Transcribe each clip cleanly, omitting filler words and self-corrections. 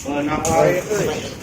Menang wae euy.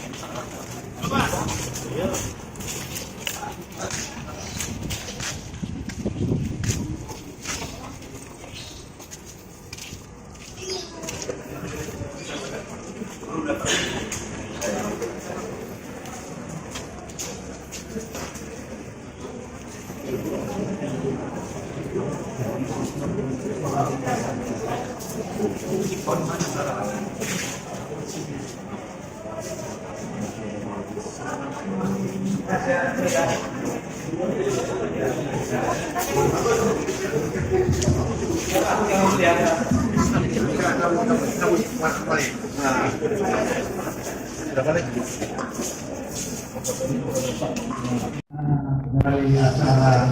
Dari acara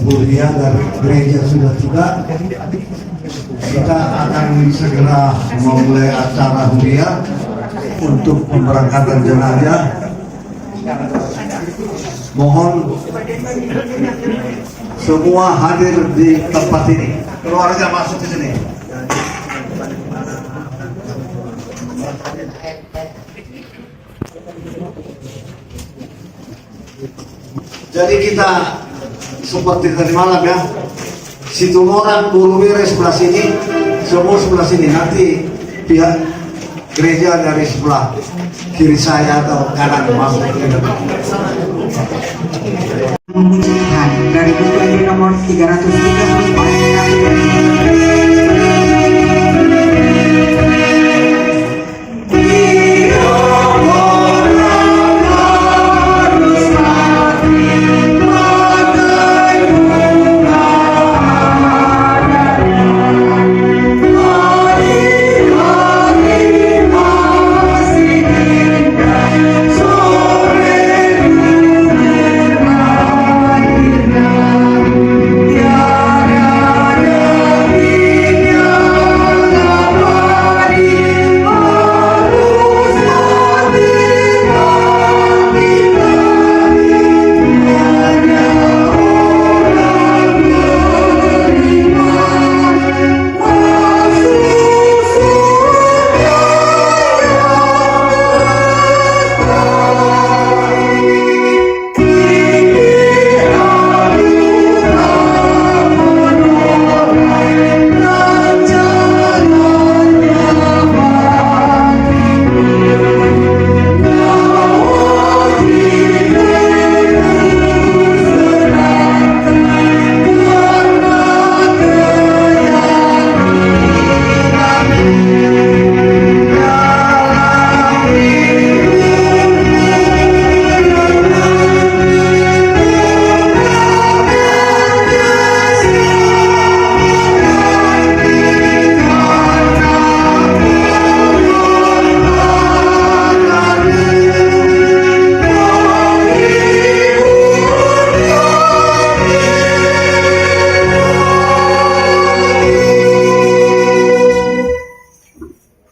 mulia dari gereja sudah tiba, kita akan segera memulai acara mulia untuk pemberangkatan jenazah. Mohon semua hadir di tempat ini. Keluarga masuk ke sini. Jadi kita seperti tadi malam ya, Situmoran, Bulumire sebelah sini, semua sebelah sini. Nanti pihak gereja dari sebelah kiri saya atau kanan masuk ke depan. Dari buku nomor 334.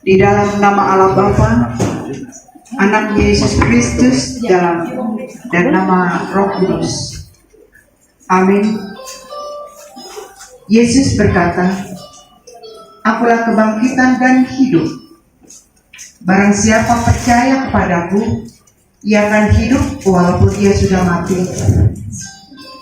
Di dalam nama Allah Bapa, Anak Yesus Kristus, dan nama Roh Kudus. Amin. Yesus berkata, "Akulah kebangkitan dan hidup. Barang siapa percaya kepadaku, ia akan hidup walaupun ia sudah mati.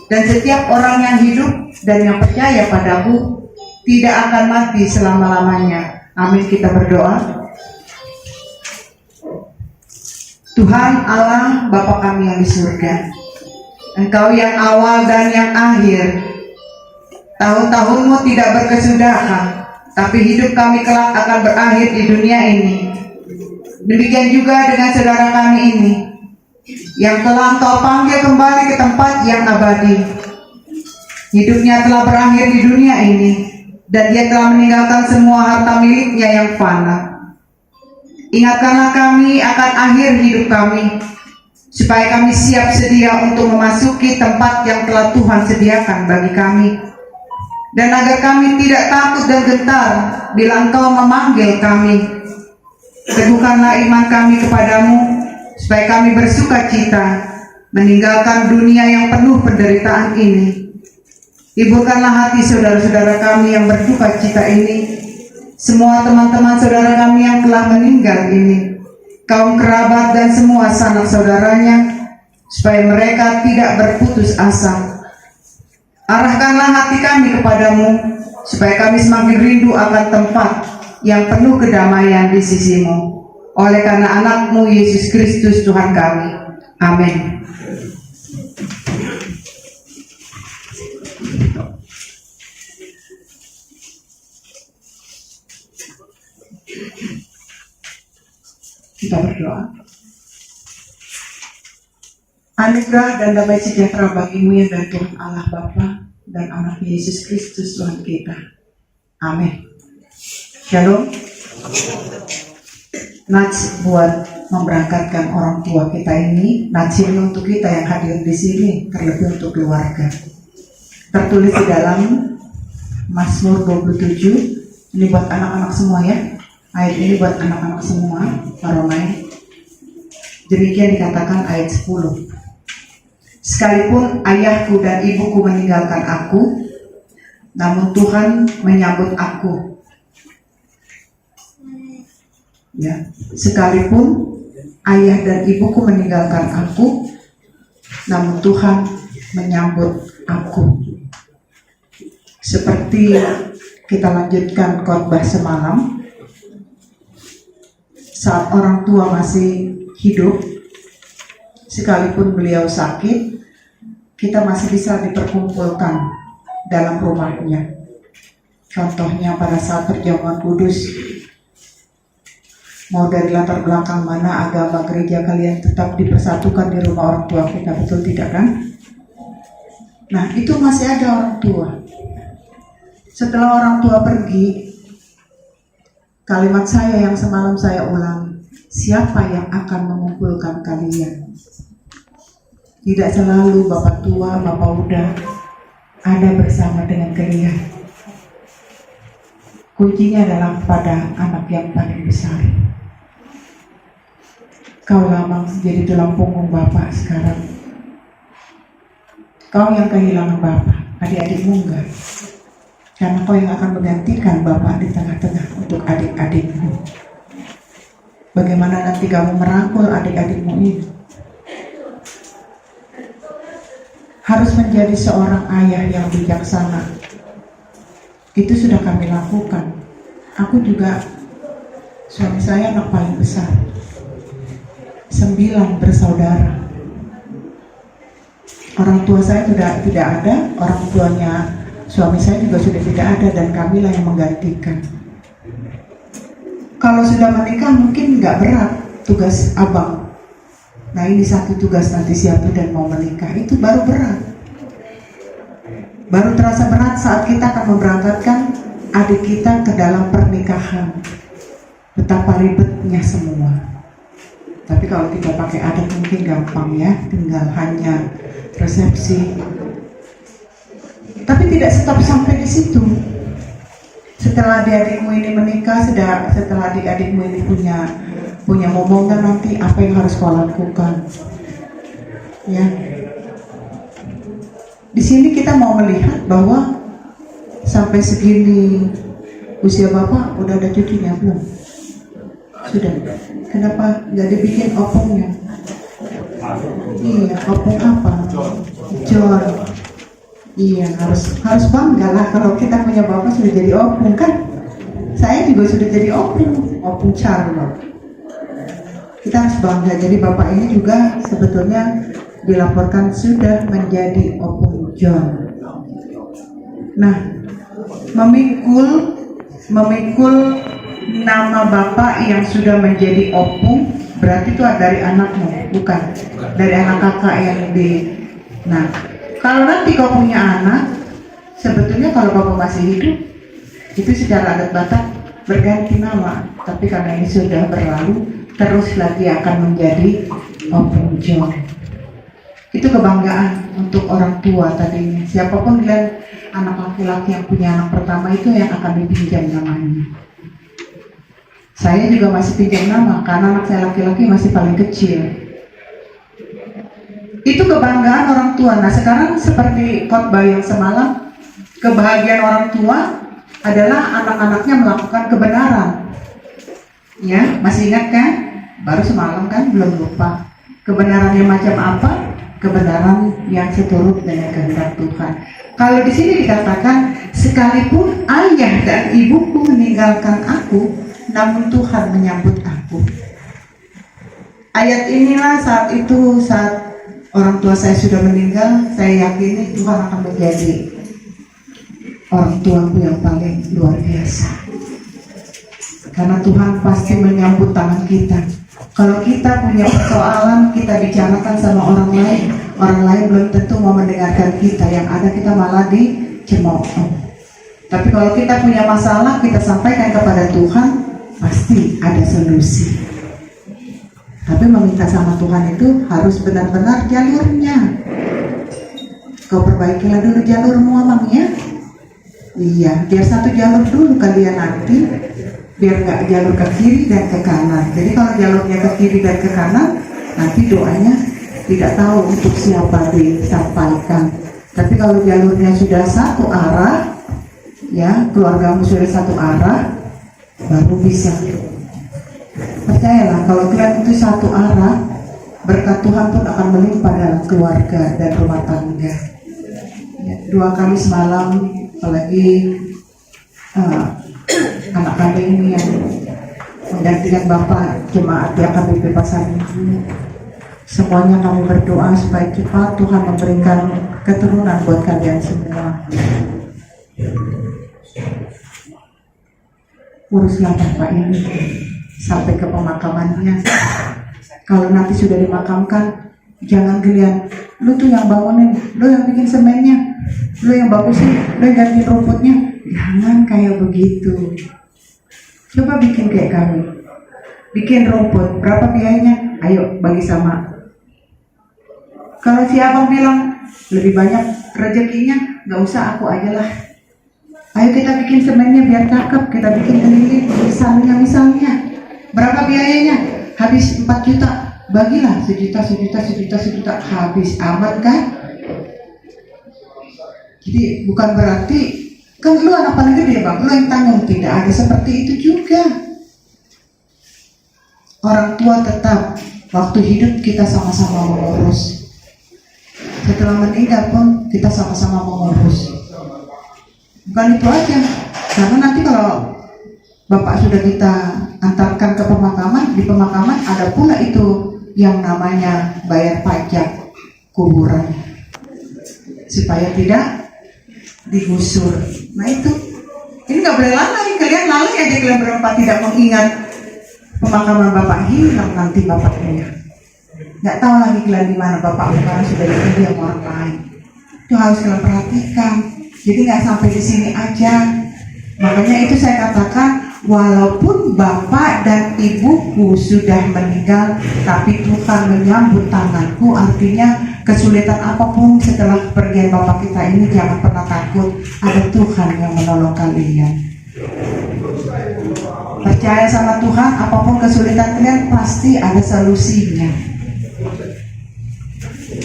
Dan setiap orang yang hidup dan yang percaya padaku tidak akan mati selama-lamanya." Amin. Kita berdoa. Tuhan Allah Bapa kami yang di surga, Engkau yang awal dan yang akhir. Tahun-tahunmu tidak berkesudahan, tapi hidup kami kelak akan berakhir di dunia ini. Demikian juga dengan saudara kami ini, yang telah Engkau panggil kembali ke tempat yang abadi. Hidupnya telah berakhir di dunia ini, dan dia telah meninggalkan semua harta miliknya yang fana. Ingatkanlah kami akan akhir hidup kami, supaya kami siap sedia untuk memasuki tempat yang telah Tuhan sediakan bagi kami. Dan agar kami tidak takut dan gentar bila Engkau memanggil kami. Teguhkanlah iman kami kepadamu, supaya kami bersuka cita meninggalkan dunia yang penuh penderitaan ini. Hiburkanlah hati saudara-saudara kami yang berduka cita ini, semua teman-teman saudara kami yang telah meninggal ini, kaum kerabat dan semua sanak saudaranya, supaya mereka tidak berputus asa. Arahkanlah hati kami kepadamu, supaya kami semakin rindu akan tempat yang penuh kedamaian di sisimu. Oleh karena anakmu Yesus Kristus Tuhan kami. Amin. Kita berdoa. Anugerah dan damai sejahtera bagimu ya dari Tuhan Allah Bapa dan anak Yesus Kristus Tuhan kita. Amin. Shalom. Nats buat memberangkatkan orang tua kita ini, nats ini untuk kita yang hadir di sini, terlebih untuk keluarga. Tertulis di dalam Mazmur 27. Ini buat anak-anak semua ya. Ayat ini buat anak-anak semua, Romai. Demikian dikatakan ayat 10. Sekalipun ayahku dan ibuku meninggalkan aku, namun Tuhan menyambut aku. Ya, sekalipun ayah dan ibuku meninggalkan aku, namun Tuhan menyambut aku. Seperti kita lanjutkan khotbah semalam, saat orang tua masih hidup, sekalipun beliau sakit, kita masih bisa diperkumpulkan dalam rumahnya. Contohnya pada saat perjamuan kudus, mau dari latar belakang mana agama gereja kalian tetap dipersatukan di rumah orang tua kita, betul tidak kan? Nah, itu masih ada orang tua. Setelah orang tua pergi, kalimat saya yang semalam saya ulang, siapa yang akan mengumpulkan kalian? Tidak selalu bapak tua, bapak muda ada bersama dengan kalian. Kuncinya adalah pada anak yang paling besar. Kau lama menjadi tulang punggung bapak sekarang. Kau yang kehilangan bapak, adik-adikmu enggak. Karena kau yang akan menggantikan bapak di tengah-tengah untuk adik-adikmu. Bagaimana nanti kamu merangkul adik-adikmu ini? Harus menjadi seorang ayah yang bijaksana. Itu sudah kami lakukan. Aku juga, suami saya anak paling besar. 9 bersaudara. Orang tua saya sudah tidak ada, orang tuanya suami saya juga sudah tidak ada, dan kamilah yang menggantikan. Kalau sudah menikah mungkin nggak berat tugas abang. Nah, ini satu tugas nanti siapa dan mau menikah, itu baru berat. Baru terasa berat saat kita akan memberangkatkan adik kita ke dalam pernikahan. Betapa ribetnya semua. Tapi kalau kita pakai adat mungkin gampang ya, tinggal hanya resepsi. Tapi tidak stop sampai di situ. Setelah adik-adikmu ini menikah, setelah adik-adikmu ini punya momongan, nanti apa yang harus kau lakukan? Ya. Di sini kita mau melihat bahwa sampai segini usia bapak udah ada cucunya belum? Sudah. Kenapa nggak dibikin opungnya? Iya, opung apa? John. Iya, harus bangga lah kalau kita punya bapak sudah jadi opung kan? Saya juga sudah jadi opung Charlotte. Kita harus bangga. Jadi bapak ini juga sebetulnya dilaporkan sudah menjadi opung John. Nah, memikul nama bapak yang sudah menjadi opung berarti itu dari anakmu, bukan dari anak kakak yang di. Nah, kalau nanti kau punya anak, sebetulnya kalau bapak masih hidup, itu secara adat Batak berganti nama. Tapi karena ini sudah berlalu, terus lagi akan menjadi opung John. Itu kebanggaan untuk orang tua tadinya. Siapapun kalian anak laki-laki yang punya anak pertama itu yang akan dipinjam namanya. Saya juga masih pinjam nama karena anak saya laki-laki masih paling kecil. Itu kebanggaan orang tua. Nah, sekarang seperti khotbah yang semalam, kebahagiaan orang tua adalah anak-anaknya melakukan kebenaran. Ya, masih ingat kan? Baru semalam kan, belum lupa. Kebenaran yang macam apa? Kebenaran yang seturut dengan kehendak Tuhan. Kalau di sini dikatakan, sekalipun ayah dan ibuku meninggalkan aku, namun Tuhan menyambut aku. Ayat inilah saat orang tua saya sudah meninggal, saya yakini Tuhan akan menjadi orang tuaku yang paling luar biasa. Karena Tuhan pasti menyambut tangan kita. Kalau kita punya persoalan, kita bicarakan sama orang lain belum tentu mau mendengarkan kita. Yang ada kita malah dicemooh. Tapi kalau kita punya masalah, kita sampaikan kepada Tuhan, pasti ada solusi. Tapi meminta sama Tuhan itu harus benar-benar jalurnya. Kau perbaikilah dulu jalurmu, Amang, ya. Iya, biar satu jalur dulu kalian nanti, biar nggak jalur ke kiri dan ke kanan. Jadi kalau jalurnya ke kiri dan ke kanan, nanti doanya tidak tahu untuk siapa disampaikan. Tapi kalau jalurnya sudah satu arah, ya, keluargamu sudah satu arah, baru bisa. Percayalah, kalau kalian itu satu arah, berkat Tuhan pun akan melimpah dalam keluarga dan rumah tangga. Ya, 2 kali semalam, apalagi anak kami ini yang menggantikan Bapak jemaat di AKBP Pasar Minggu. Semuanya kami berdoa supaya cepat Tuhan memberikan keturunan buat kalian semua. Uruslah Bapak ini sampai ke pemakamannya. Kalau nanti sudah dimakamkan, jangan kalian, lu tuh yang bangunin, lu yang bikin semennya, lu yang bagusin, lu yang ganti rumputnya. Jangan kayak begitu. Coba bikin kayak kami. Bikin rumput, berapa biayanya? Ayo bagi sama. Kalau si abang bilang lebih banyak rezekinya, nggak usah, aku aja lah. Ayo kita bikin semennya biar cakep, kita bikin keliling misalnya. Berapa biayanya? Habis 4 juta. Bagilah sejuta, habis aman kan? Jadi bukan berarti kan lu anak paling gede bang, lu yang tanggung. Tidak ada seperti itu juga. Orang tua tetap waktu hidup kita sama-sama mengurus. Setelah meninggal pun kita sama-sama mengurus. Bukan itu aja, karena nanti kalau Bapak sudah kita antarkan ke pemakaman, di pemakaman ada pula itu yang namanya bayar pajak kuburan supaya tidak digusur. Nah itu, ini nggak boleh lalai. Kalian lalai aja, kalian berempat tidak mengingat pemakaman Bapak, hilang nanti Bapaknya. Nggak tahu lagi kalian di mana Bapak karena sudah dipergi sama orang lain. Itu harus kalian perhatikan. Jadi nggak sampai di sini aja. Makanya itu saya katakan, walaupun Bapak dan Ibuku sudah meninggal, tapi Tuhan menyambut tanganku. Artinya kesulitan apapun setelah kepergian Bapak kita ini, jangan pernah takut. Ada Tuhan yang menolong kalian. Percaya sama Tuhan, apapun kesulitan kalian pasti ada solusinya.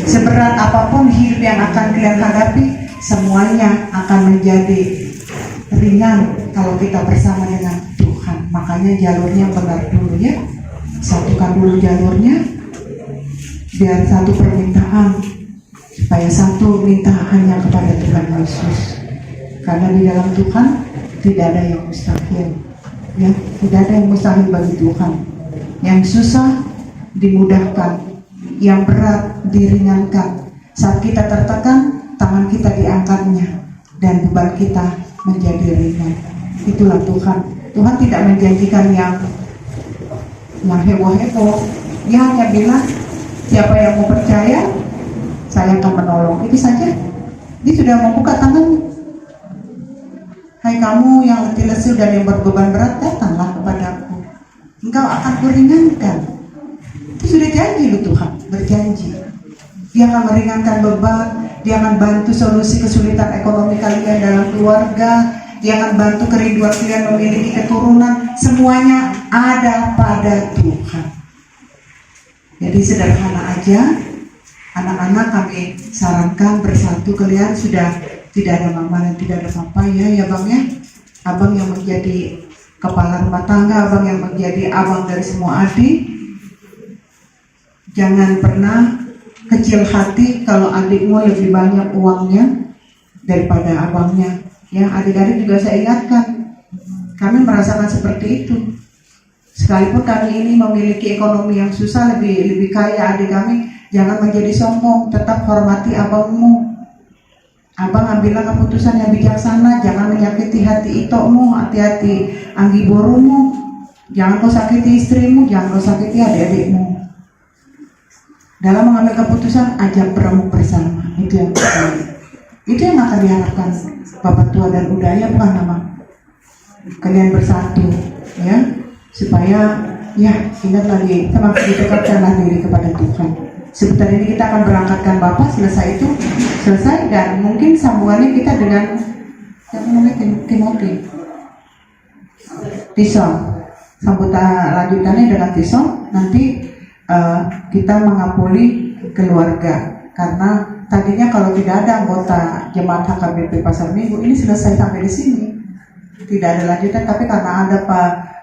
Seberat apapun hidup yang akan kalian hadapi, semuanya akan menjadi ringan kalau kita bersama dengan Tuhan. Makanya jalurnya benar dulu ya. Satukan dulu jalurnya, biar satu permintaan, supaya satu minta hanya kepada Tuhan Yesus. Karena di dalam Tuhan tidak ada yang mustahil. Ya, tidak ada yang mustahil bagi Tuhan. Yang susah dimudahkan, yang berat diringankan. Saat kita tertekan, tangan kita diangkatnya, dan beban kita menjadi ringan. Itulah Tuhan. Tuhan tidak menjanjikan yang heboh-heboh. Dia hanya bilang, siapa yang mau percaya, saya akan menolong. Itu saja. Dia sudah membuka tangannya. Hai kamu yang letih lesu dan yang berbeban berat, datanglah kepadaku. Engkau akan kuringankan. Itu sudah janji loh Tuhan, berjanji. Dia akan meringankan beban. Dia akan bantu solusi kesulitan ekonomi kalian dalam keluarga. Dia akan bantu kerinduan kalian memiliki keturunan. Semuanya ada pada Tuhan. Jadi sederhana aja. Anak-anak kami sarankan bersatu, kalian sudah tidak ada mama dan tidak ada papa ya bang ya. abang yang menjadi kepala rumah tangga, abang yang menjadi abang dari semua adik. Jangan pernah kecil hati kalau adikmu lebih banyak uangnya daripada abangnya. Ya, adik-adik juga saya ingatkan, kami merasakan seperti itu. Sekalipun kami ini memiliki ekonomi yang susah, lebih kaya adik kami, jangan menjadi sombong, tetap hormati abangmu. Abang ambillah keputusan yang bijaksana, jangan menyakiti hati itokmu, hati-hati anggi borumu, jangan kau sakiti istrimu, jangan kau sakiti adik-adikmu. Dalam mengambil keputusan, ajak beremuk bersama, itu yang terbaik. Itu yang akan diharapkan Bapak Tua dan Udaya, bukan nama kalian bersatu, ya, supaya ya ingat lagi semakin didekatkanlah diri kepada Tuhan. Sebentar ini kita akan berangkatkan Bapak, selesai dan mungkin sambungannya kita dengan yang namanya Timothy Tison, sambutan lanjutannya dengan Tison. Nanti kita mengapuli keluarga, karena tadinya kalau tidak ada anggota jemaat HKBP Pasar Minggu ini selesai sampai di sini, tidak ada lanjutan. Tapi karena ada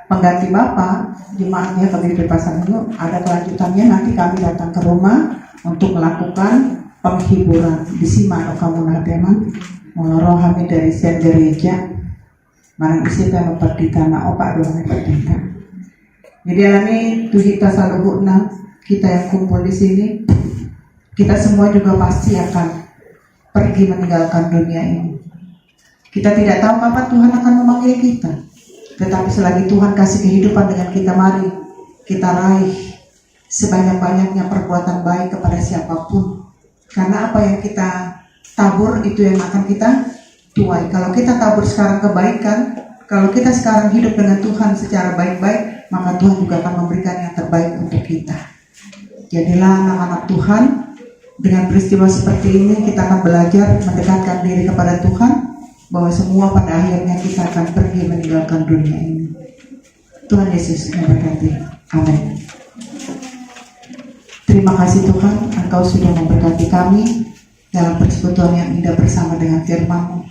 pengganti Bapak jemaatnya HKBP Pasar Minggu, ada kelanjutannya. Nanti kami datang ke rumah untuk melakukan penghiburan di Sima kamu nateman rohami dari siang gereja marang isi tanah perditana opak doang perdita. Jadi alami tuhita saluhukna kita yang kumpul di sini, kita semua juga pasti akan pergi meninggalkan dunia ini. Kita tidak tahu kapan Tuhan akan memanggil kita, tetapi selagi Tuhan kasih kehidupan dengan kita, mari kita raih sebanyak-banyaknya perbuatan baik kepada siapapun. Karena apa yang kita tabur itu yang akan kita tuai. Kalau kita tabur sekarang kebaikan, kalau kita sekarang hidup dengan Tuhan secara baik-baik, maka Tuhan juga akan memberikan yang terbaik untuk kita. Jadilah anak-anak Tuhan. Dengan peristiwa seperti ini kita akan belajar mendekatkan diri kepada Tuhan, bahwa semua pada akhirnya kita akan pergi meninggalkan dunia ini. Tuhan Yesus memberkati. Amin. Terima kasih Tuhan, Engkau sudah memberkati kami dalam persekutuan yang indah bersama dengan firman-Mu.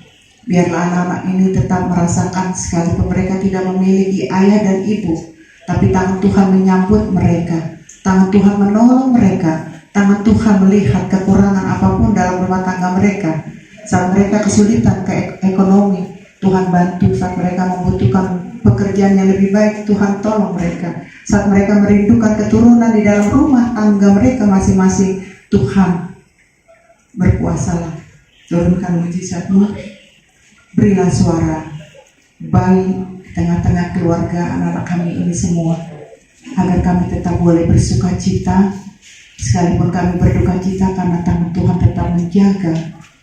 Biarlah anak-anak ini tetap merasakan, sekalipun mereka tidak memiliki ayah dan ibu, tapi tangan Tuhan menyambut mereka, tangan Tuhan menolong mereka, tangan Tuhan melihat kekurangan apapun dalam rumah tangga mereka. Saat mereka kesulitan ekonomi, Tuhan bantu. Saat mereka membutuhkan pekerjaan yang lebih baik, Tuhan tolong mereka. Saat mereka merindukan keturunan di dalam rumah tangga mereka masing-masing, Tuhan berkuasalah. Turunkan mujizat-Mu, berilah suara baik di tengah-tengah keluarga anak-anak kami ini semua, agar kami tetap boleh bersuka cita, sekalipun kami berduka cita, karena tangan Tuhan tetap menjaga,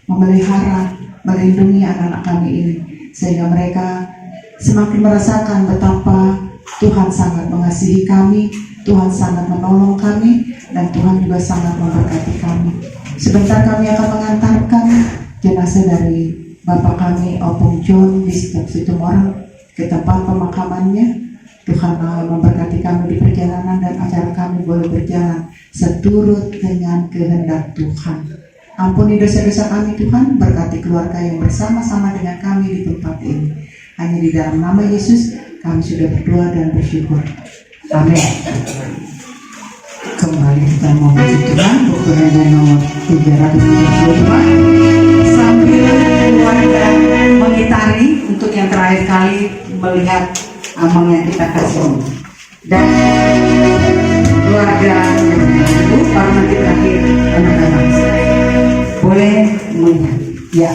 memelihara, melindungi anak-anak kami ini, sehingga mereka semakin merasakan betapa Tuhan sangat mengasihi kami, Tuhan sangat menolong kami, dan Tuhan juga sangat memberkati kami. Sebentar kami akan mengantarkan jenazah dari Bapak kami Opung John di setiap Situmorang ke tempat pemakamannya. Tuhan memberkati kami di perjalanan, dan acara kami boleh berjalan seturut dengan kehendak Tuhan. Ampuni dosa-dosa kami Tuhan, berkati keluarga yang bersama-sama dengan kami di tempat ini. Hanya di dalam nama Yesus kami sudah berdoa dan bersyukur. Amin. Kembali kita memuji Tuhan, bukunya nomor 332, sambil keluarga mengitari untuk yang terakhir kali melihat amang yang kita kasih. Dan keluarga itu baru nanti terakhir anak-anak boleh melihat. Ya.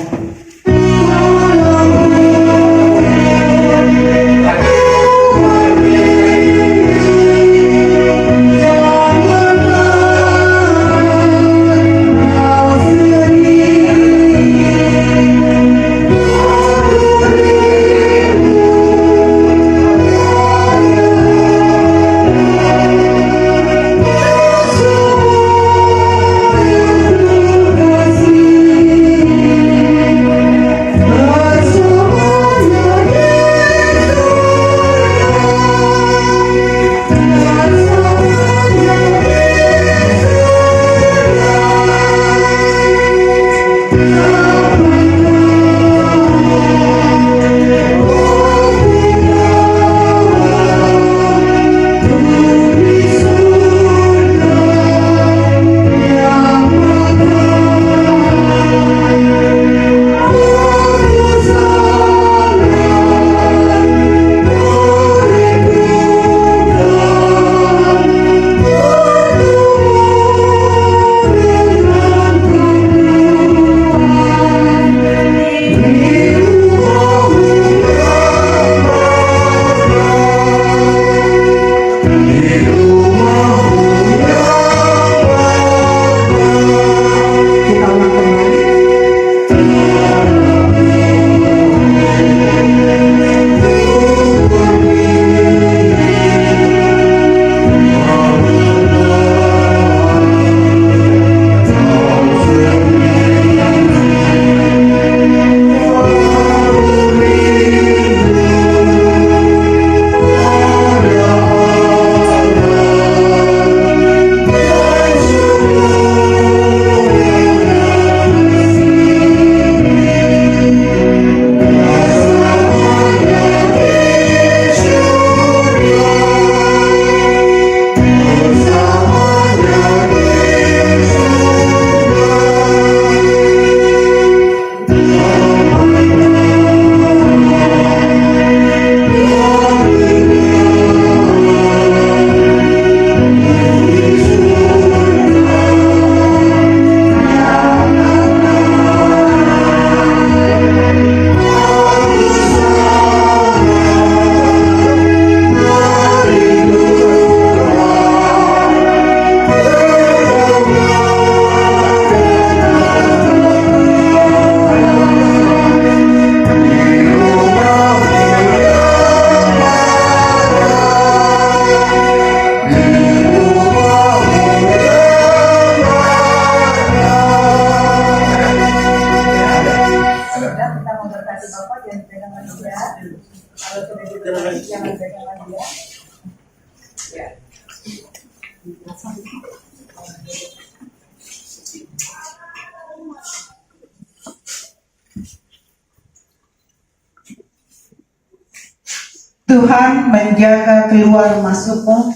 Tuhan menjaga keluar masukmu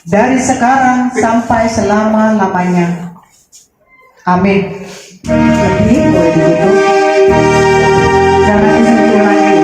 dari sekarang sampai selama-lamanya. Amin. Lebih boleh ditutup. Jangan disentuh lagi ya.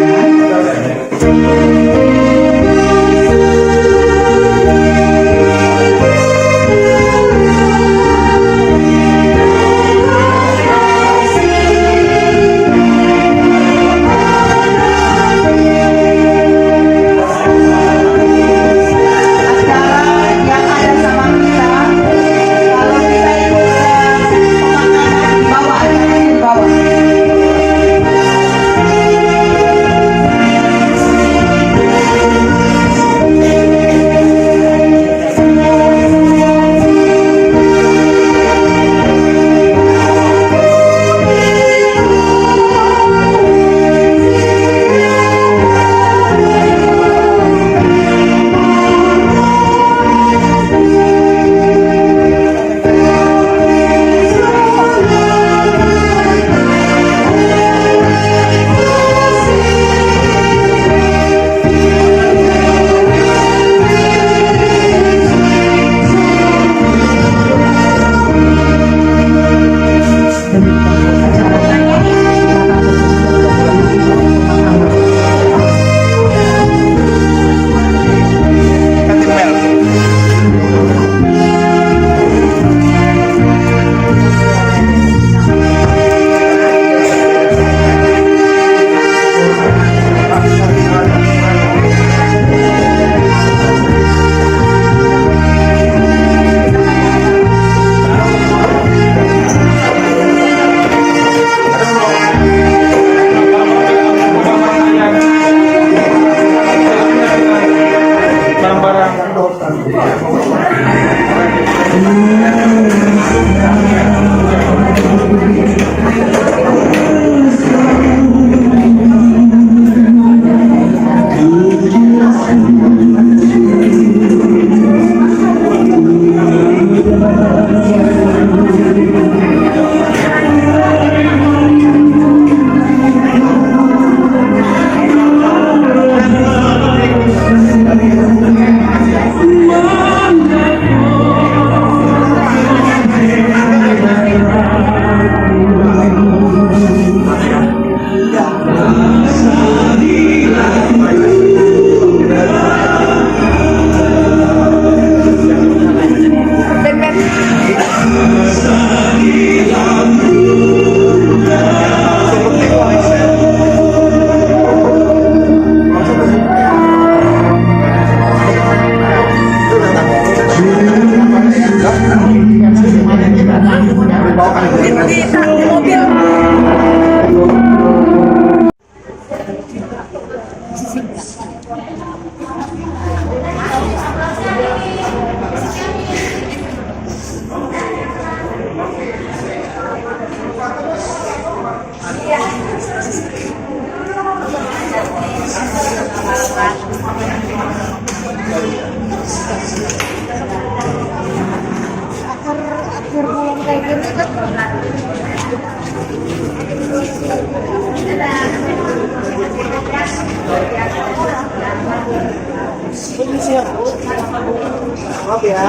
Maaf ya.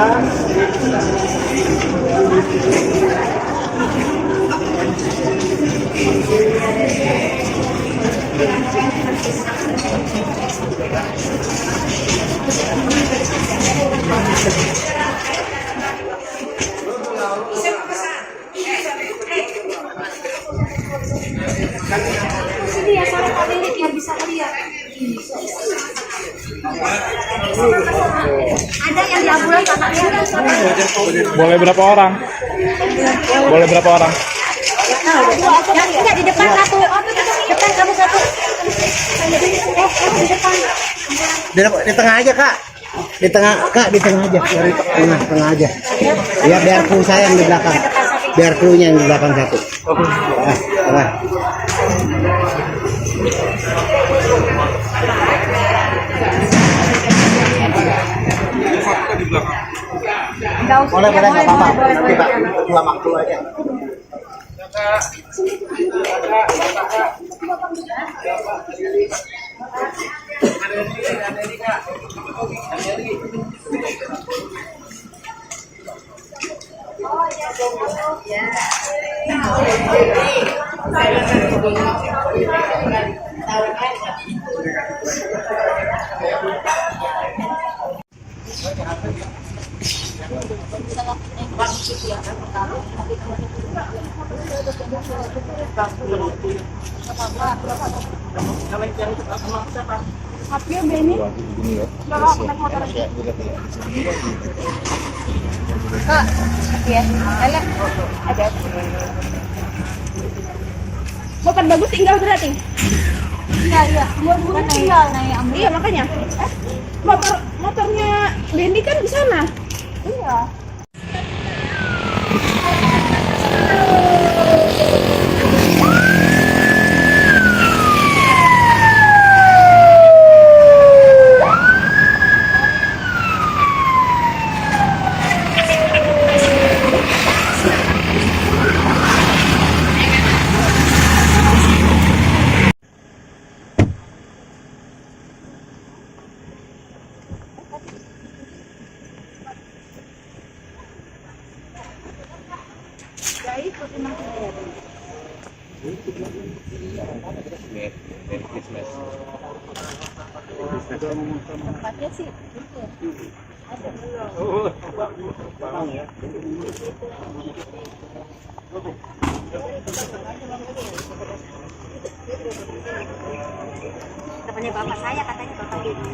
Sini ya, sarap Pak Derik biar bisa lihat. Ada yang di ambulans anaknya. Boleh berapa orang? Boleh berapa orang? Enggak, di depan satu. Depan kamu satu. Di depan. Di tengah aja kak, di tengah kak, di tengah aja, tengah aja. Ya biar kru saya yang di belakang, biar krunya yang di belakang satu. Tengah. Daus. Boleh, boleh, nggak apa-apa. Nanti Pak, boleh. dua waktu aja. Kak, ya, enak. Ada. Motor bagus tinggal berarti. Iya, iya. Buat tinggal naik ambil. Iya, makanya. Motornya Dendi kan di sana. Iya. Tempatnya sih gitu ya. Temannya bapak saya katanya bapak Dedi.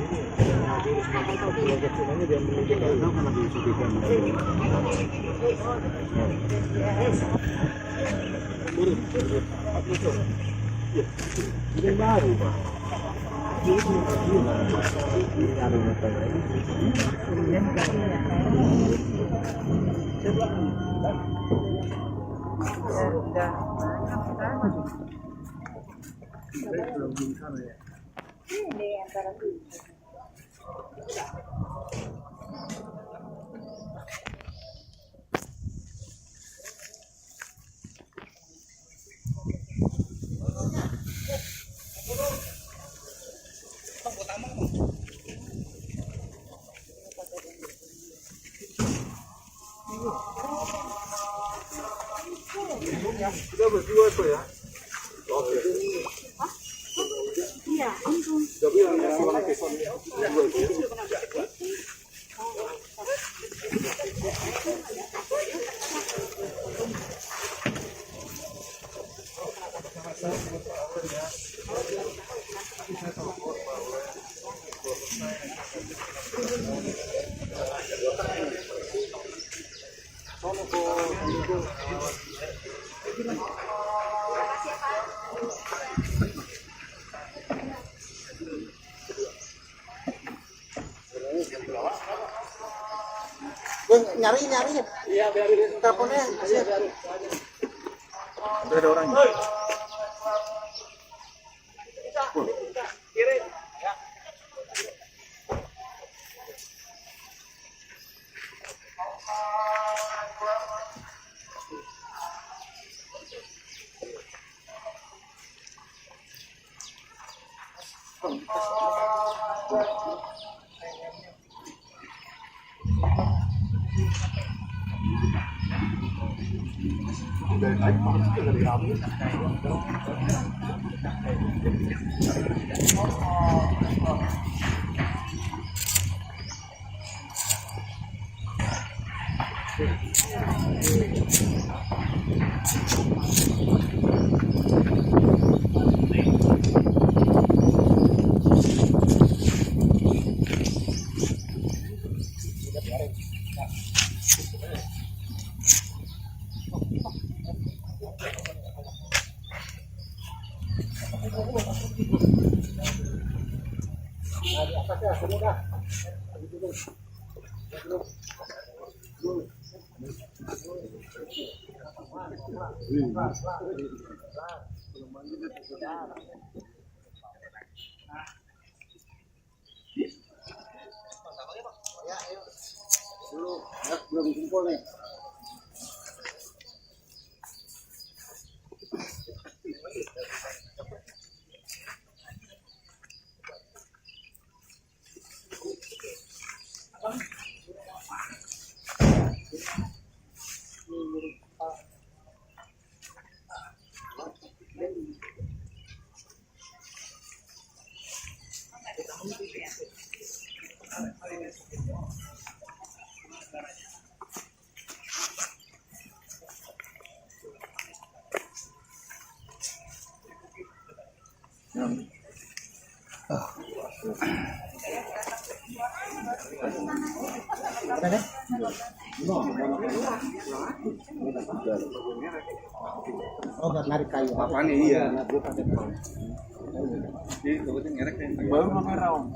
Nyari. Iya, biarin. Teleponnya. Ada orang. Belum kumpul nih. Oh, buat narik kayu. Apa nih? Iya. Baru kamera om.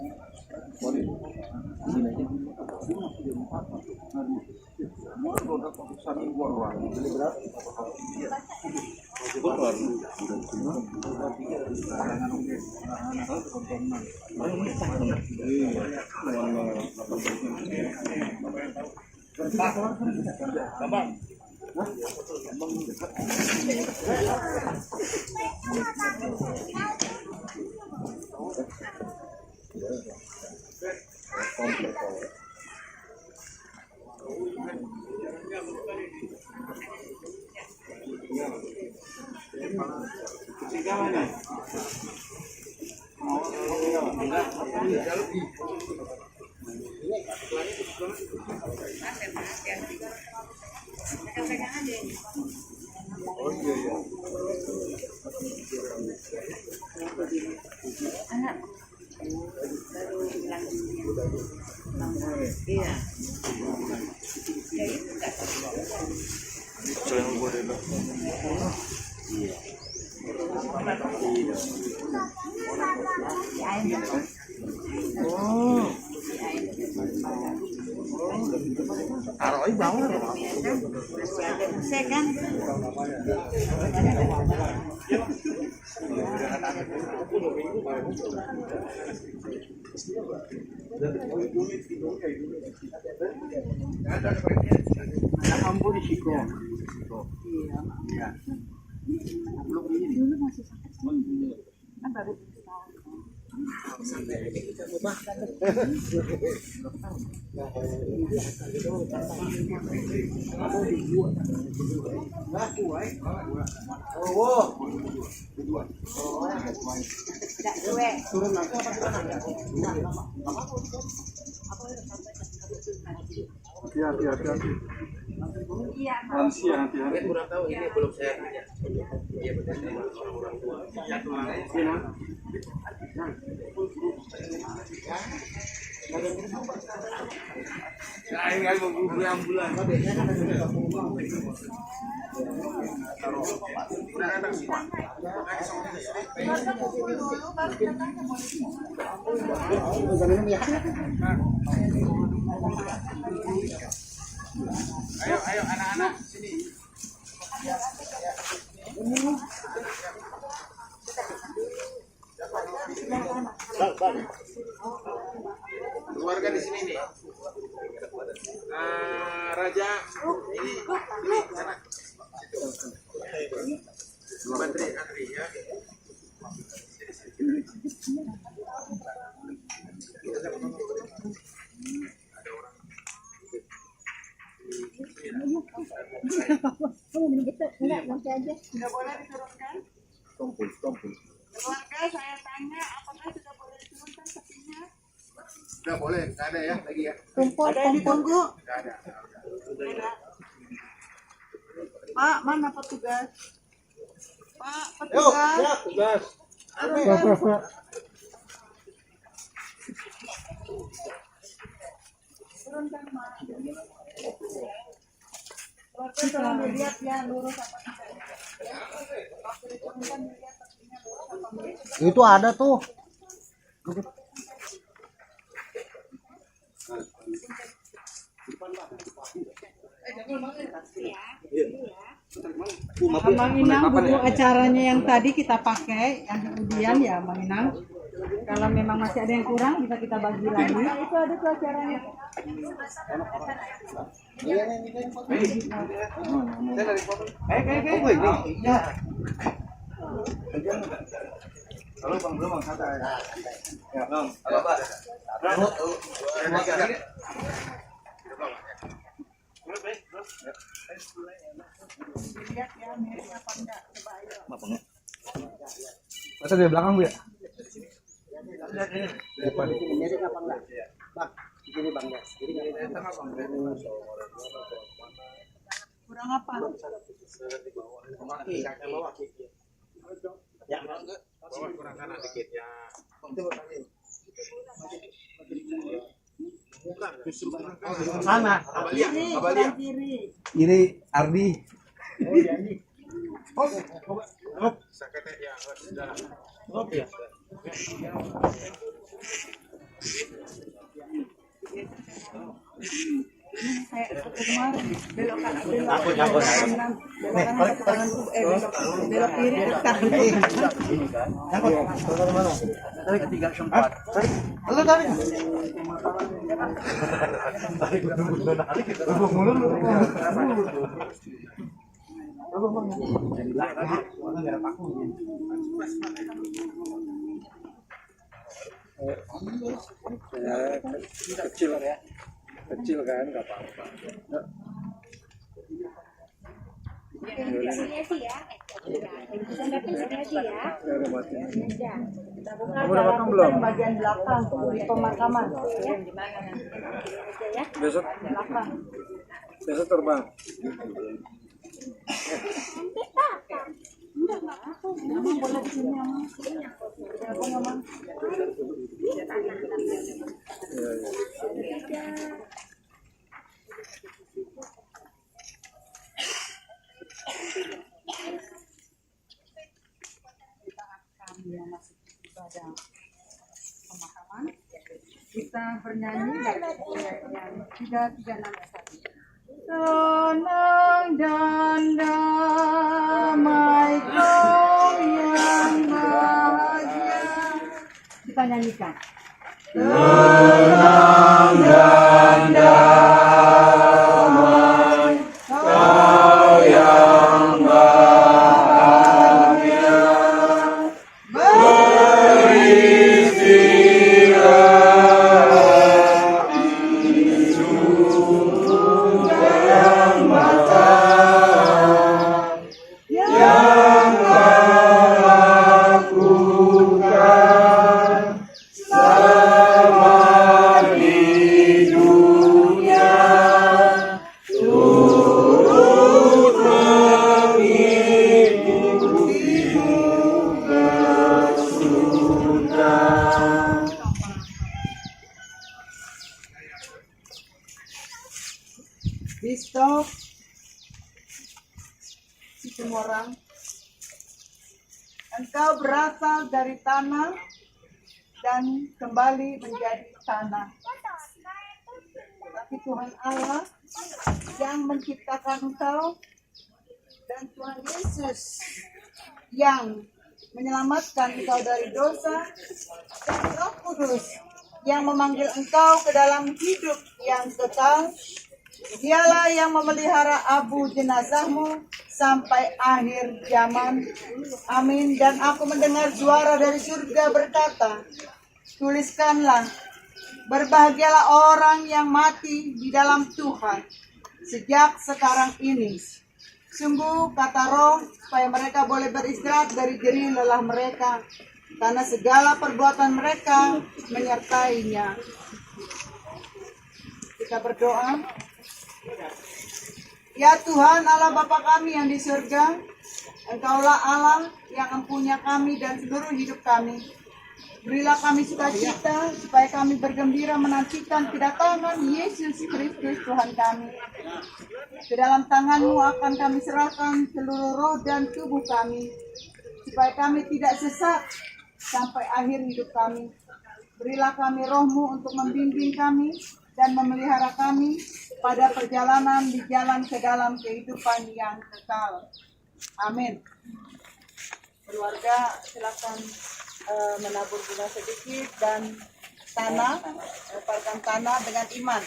Hati-hati. Lansia hati-hati. Kurang tahu ini belum saya tanya. Iya benar. Enggak mau bubur ambulan. Ayo anak-anak sini. Keluarga di sini nih. Raja ini sana. Antri ya. Enggak, nanti aja. Tidak boleh diturunkan. Tompul. Keluarga saya tanya apakah sudah boleh diturunkan sapinya? Sudah boleh, nggak ada ya lagi ya. Ada yang ditunggu. Nggak ada. Pak, mana petugas? Pak, petugas. Tugas. Turunkan, Pak. Keluarga tolong dilihat ya, lurus apa tidak. Waktu diturunkan dilihat sapinya lurus apa tidak. Itu ada tuh. Mang Inang, buku acaranya yang tadi kita pakai, yang kemudian ya Mang Inang. Kalau memang masih ada yang kurang bisa kita bagi lagi. Itu ada tuh acaranya. Halo Bang, belum Bang, santai. Ya, Bang. Halo, Pak. Masa di belakang Bu ya? Kurang apa? Sana. Ini Ardi. Belok kiri Kecil kan, nggak apa-apa. Sini sih ya. Sini aja ya. Kamu udah makan belum? bagian belakang di pemakaman. Besok Belakang. besok terbang. Kita bernyanyi yang 336. Tenang dan damai kau yang bahagia. Kita nyanyikan. Tenang dan damai kau yang bahagia. Bishop Situmorang, engkau berasal dari tanah dan kembali menjadi tanah. Tapi Tuhan Allah yang menciptakan engkau dan Tuhan Yesus yang menyelamatkan engkau dari dosa dan Roh Kudus yang memanggil engkau ke dalam hidup yang kekal. Dialah yang memelihara abu jenazahmu sampai akhir zaman. Amin. Dan aku mendengar suara dari surga berkata, tuliskanlah, berbahagialah orang yang mati di dalam Tuhan sejak sekarang ini. Sungguh kata Roh, supaya mereka boleh beristirahat dari jerih lelah mereka, karena segala perbuatan mereka menyertainya. Kita berdoa. Ya Tuhan Allah Bapa kami yang di surga, Engkaulah Allah yang mempunyai kami dan seluruh hidup kami. Berilah kami sukacita supaya kami bergembira menantikan kedatangan Yesus Kristus Tuhan kami. Ke dalam tangan-Mu akan kami serahkan seluruh roh dan tubuh kami, supaya kami tidak sesat sampai akhir hidup kami. Berilah kami Roh-Mu untuk membimbing kami dan memelihara kami pada perjalanan di jalan ke dalam kehidupan yang kekal. Amin. Keluarga, silakan menabur gula sedikit dan tanah, lemparkan tanah dengan iman.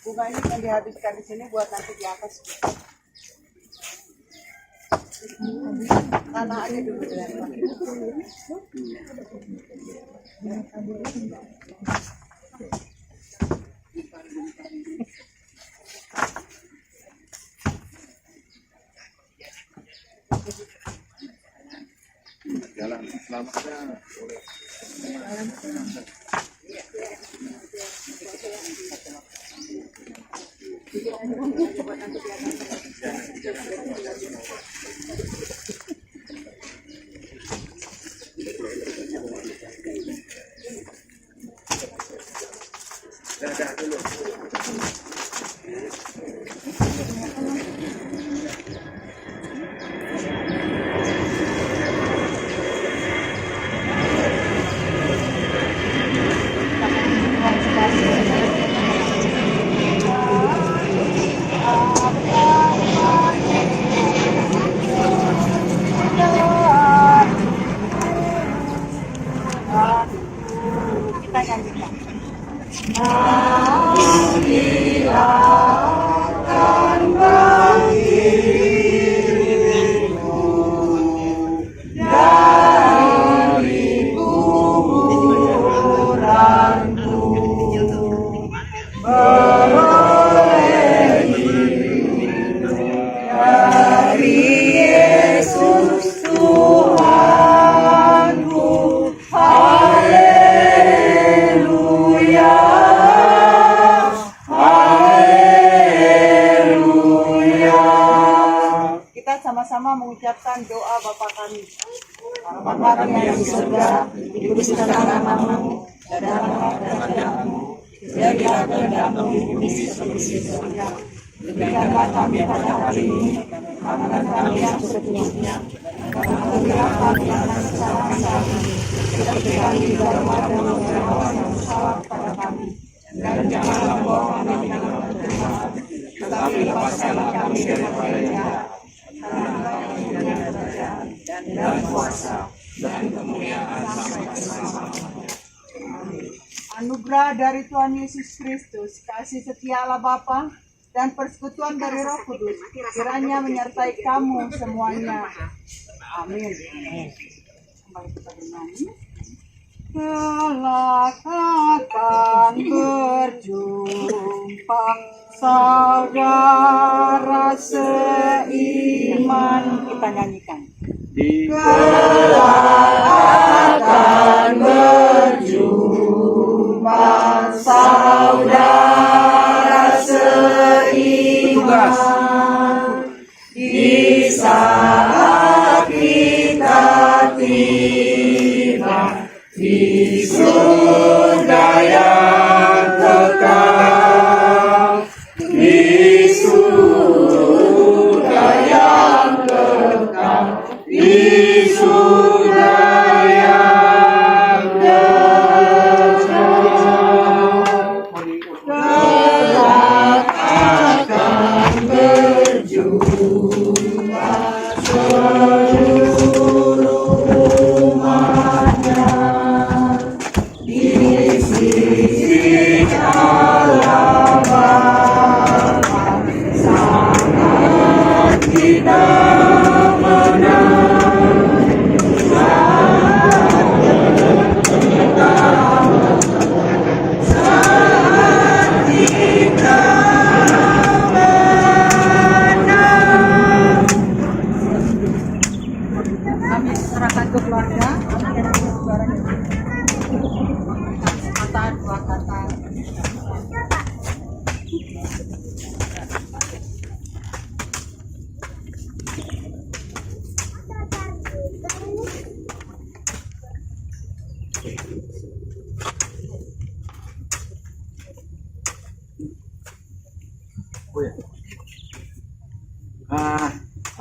Bunga ini yang dihabiskan di sini buat nanti di atas. Tanah aja dulu dengan Jalan selamatnya. kita nyanyikan. Kita sama-sama mengucapkan doa Bapa kami. Bapa kami yang di surga, dikuduskanlah namamu, datanglah kerajaanmu, jadilah kehendakmu di bumi seperti di surga. Berikanlah kami pada hari ini makanan kami yang secukupnya, dan ampunilah kami atas kesalahan kami, seperti kami juga memaafkan orang yang salah pada kami. Dan janganlah membawa kami dalam percobaan, tetapi lepaskanlah kami daripada yang jahat. Dan kuasa dan kemuliaan sampai selama-lamanya. Anugerah dari Tuhan Yesus Kristus, kasih setia Allah Bapa, dan persekutuan dari Roh Kudus kiranya menyertai kamu semuanya. Amin. Kembali kita bernyanyi. Kelak akan berjumpa saudara seiman. Kita nyanyikan. Kelak akan berjumpa saudara seiman di saat kita tiba di surga yang kekal, di surga yang kekal, di surga yang kekal. Kelak akan berjumpa seluruh umatnya di sisi Allah Bapa, saat kita menang, saat kita menang. Kami serahkan ke keluarga. Kata dua kata.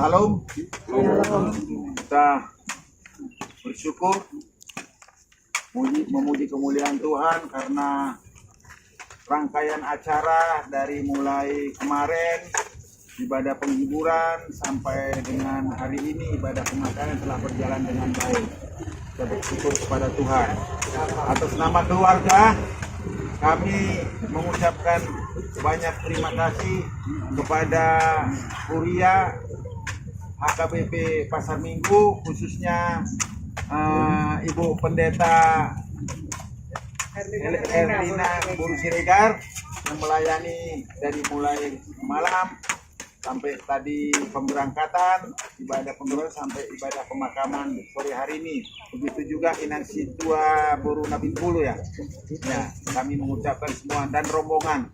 Salam. Kita bersyukur memuji kemuliaan Tuhan karena rangkaian acara dari mulai kemarin ibadah penghiburan sampai dengan hari ini ibadah pemakaman telah berjalan dengan baik. Kita bersyukur kepada Tuhan. Atas nama keluarga, kami mengucapkan banyak terima kasih kepada Kuria HKBP Pasar Minggu, khususnya Ibu Pendeta Erlina Guru Siregar yang melayani dari mulai malam sampai tadi pemberangkatan, ibadah pemberangkatan sampai ibadah pemakaman sore hari ini. Begitu juga Inang Situa Boru Nabi Bulu ya. Ya, kami mengucapkan semua dan rombongan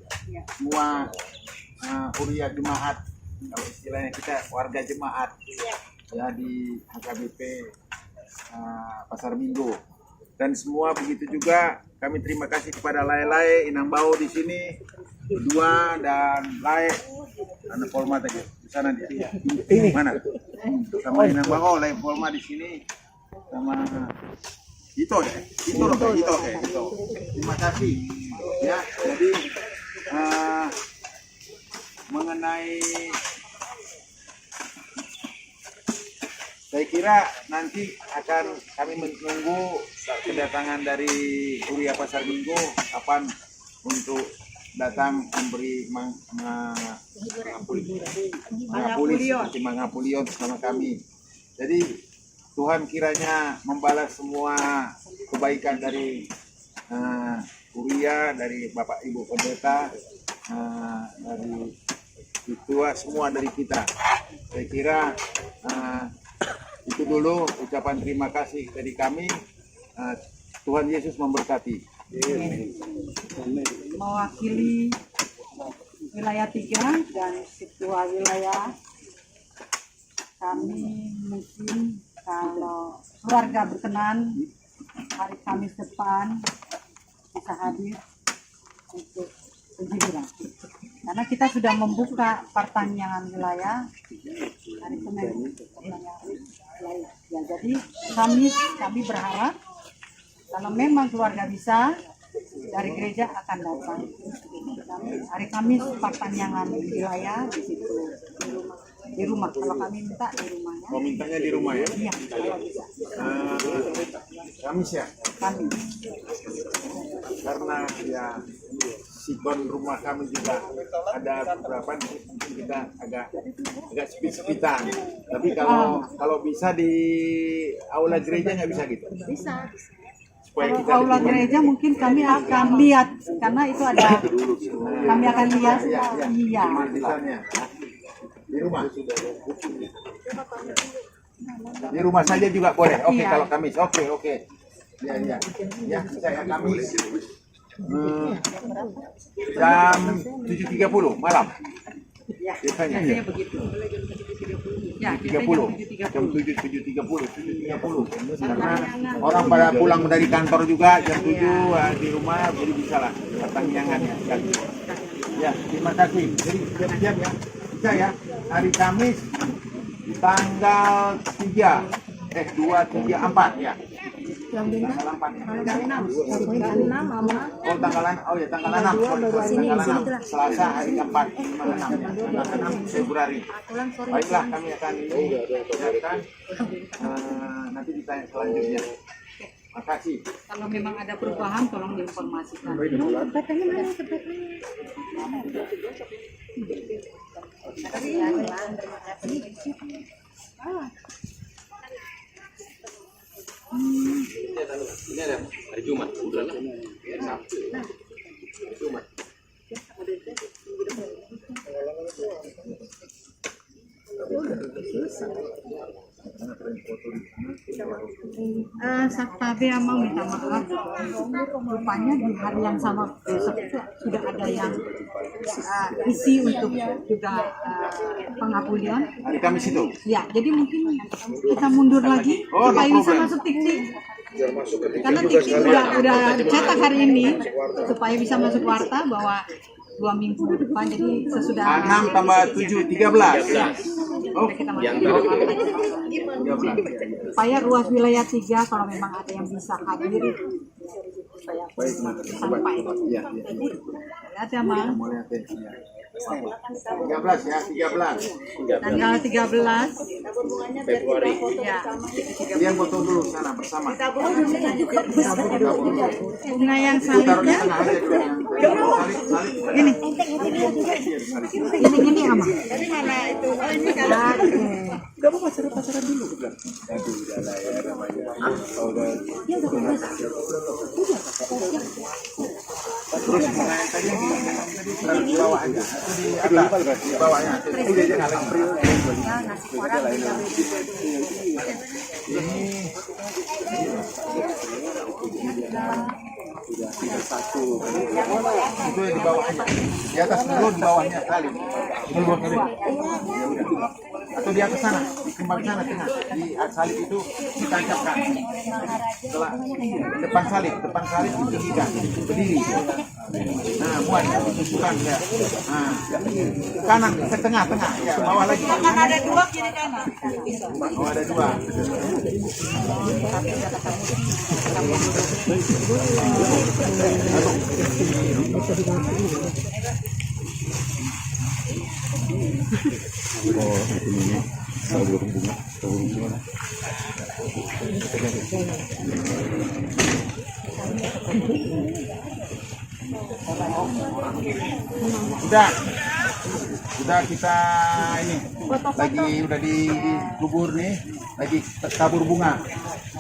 semua Kuria jemaat, kalau istilahnya kita warga jemaat ya di HKBP Pasar Minggu. Dan semua begitu juga kami terima kasih kepada Lai Inang Bau di sini, Dua dan Lai anak Polma tadi di sana dia. Ini mana? Sama Inang Bau, Lai Polma di sini sama Ito deh. Ito. Terima kasih. Ya, jadi mengenai saya kira nanti akan kami menunggu kedatangan dari Kuria Pasar Minggu kapan untuk datang memberi Mangapulion sama kami. Jadi Tuhan kiranya membalas semua kebaikan dari Kuria, dari Bapak Ibu Pendeta, dari Ketua, semua dari kita. Saya kira itu dulu ucapan terima kasih dari kami. Tuhan Yesus memberkati. Mewakili wilayah 3 dan ketua wilayah, kami mungkin kalau keluarga berkenan hari Kamis depan bisa hadir untuk penghiburan. Karena kita sudah membuka pertanyaan wilayah hari Senin, ya, jadi kami berharap kalau memang keluarga bisa dari gereja akan datang. Hari Kamis pertanyaan wilayah di situ di rumah. Kalau kami minta di rumahnya. Oh, mintanya di rumah ya? Iya, kalau bisa. Kamis ya? Kami. Karena ya sikon rumah kami juga ada beberapa, mungkin kita agak sepit-sepitan. Tapi kalau bisa di aula gereja nggak bisa gitu? Bisa. Supaya Kalau kita aula gereja mungkin kami akan lihat karena itu ada kami akan lihat. Iya. Misalnya di rumah saja juga boleh. Oke, Iya. kalau Kamis. Oke. Ya, bisa ya Kamis. Jam 7.30 malam. Biasanya ya. Begitu. Ya, 30. Jam 7.30. Karena orang pada pulang dari kantor juga jam 7 di rumah, jadi bisa lah datang jangan ya. Ya, terima kasih. Jadi siap-siap ya. Bisa ya. Hari Kamis tanggal 3, 2, 3, 4 ya. Tanggal 4. Oh, tanggal 6. Tanggal 6. Selasa hari keempat, tanggal 6 Februari. Baiklah, kami akan siapkan nanti ditanya selanjutnya. Makasih. Kalau memang ada perubahan tolong diinformasikan. Ini ada hari Jumat, udah lah. Jumat. Saktabe mau minta maaf. Rupanya di hari yang sama besok itu sudah ada yang isi untuk juga pengabulian. Hari Kamis itu. Ya, jadi mungkin kita mundur lagi Oh, supaya no bisa problem. masuk tik-tik. Karena tik-tik udah cetak hari ini supaya bisa masuk warta bahwa 2 minggu depan, jadi sesudah 6 tambah 7, 13. Oh, kita masuk supaya ruas wilayah 3 kalau memang ada yang bisa hadir supaya sampai. Ya. Lihat ya, Mang. Boleh, ya. 13 ya, 13. Tanggal 13 Februari. ya. Kalian foto dulu sana bersama. Bunga yang Taruh di salibnya tengah aja dulu. Salib. ini ama. Di bawah aja. Di atas, di bawahnya. Udah jangan lagi. Itu yang di bawahnya. Di atas dulu, di bawahnya salib. Atau di atas sana, di kembali sana tengah. Di salib itu ditancapkan. Setelah depan salib ditinggikan, berdiri. Nah, buat tusukan ya. Nah, kanan ke tengah-tengah ya, bawah lagi. Kan ada 2 kiri kanan. Oh, ada 2. Udah kita ini lagi udah dikubur nih, lagi tabur bunga.